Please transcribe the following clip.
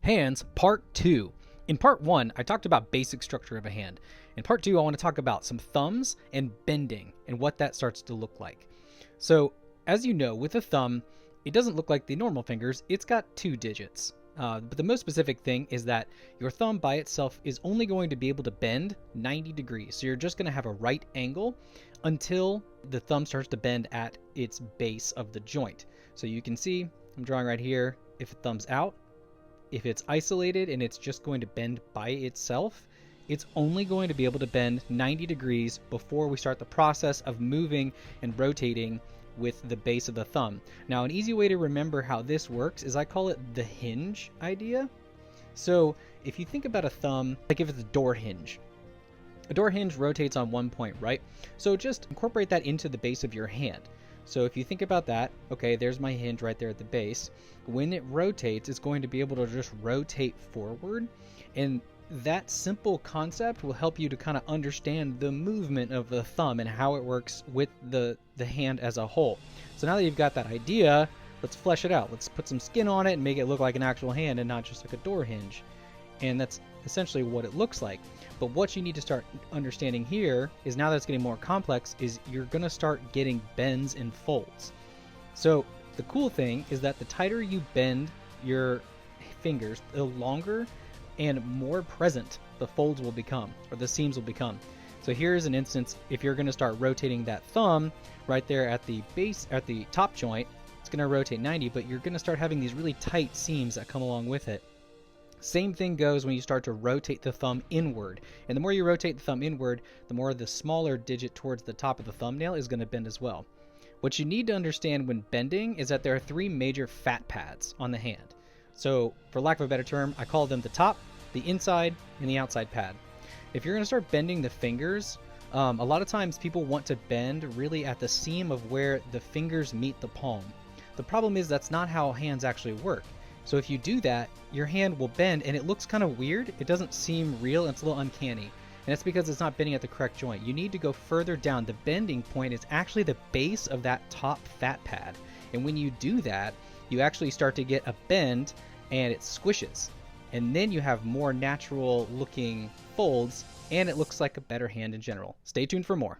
Hands, Part 2. In Part 1, I talked about basic structure of a hand. In Part 2, I want to talk about some thumbs and bending and what that starts to look like. So, as you know, with a thumb, it doesn't look like the normal fingers. It's got 2 digits. But the most specific thing is that your thumb by itself is only going to be able to bend 90 degrees. So you're just going to have a right angle until the thumb starts to bend at its base of the joint. So you can see, I'm drawing right here, if the thumb's out, if it's isolated and it's just going to bend by itself, it's only going to be able to bend 90 degrees before we start the process of moving and rotating with the base of the thumb. Now, an easy way to remember how this works is I call it the hinge idea. So if you think about a thumb, like if it's a door hinge, a door hinge rotates on one point, right? So just incorporate that into the base of your hand. So if you think about that, okay, there's my hinge right there at the base. When it rotates, it's going to be able to just rotate forward. And that simple concept will help you to kind of understand the movement of the thumb and how it works with the hand as a whole. So now that you've got that idea, let's flesh it out. Let's put some skin on it and make it look like an actual hand and not just like a door hinge. And that's essentially what it looks like. But what you need to start understanding here is, now that it's getting more complex, is you're going to start getting bends and folds. So the cool thing is that the tighter you bend your fingers, the longer and more present the folds will become, or the seams will become. So here's an instance. If you're going to start rotating that thumb right there at the base, at the top joint, it's going to rotate 90, but you're going to start having these really tight seams that come along with it. Same thing goes when you start to rotate the thumb inward. And the more you rotate the thumb inward, the more the smaller digit towards the top of the thumbnail is going to bend as well. What you need to understand when bending is that there are 3 major fat pads on the hand. So for lack of a better term, I call them the top, the inside, and the outside pad. If you're going to start bending the fingers, a lot of times people want to bend really at the seam of where the fingers meet the palm. The problem is that's not how hands actually work. So if you do that, your hand will bend and it looks kind of weird. It doesn't seem real. It's a little uncanny. And it's because it's not bending at the correct joint. You need to go further down. The bending point is actually the base of that top fat pad. And when you do that, you actually start to get a bend and it squishes. And then you have more natural looking folds and it looks like a better hand in general. Stay tuned for more.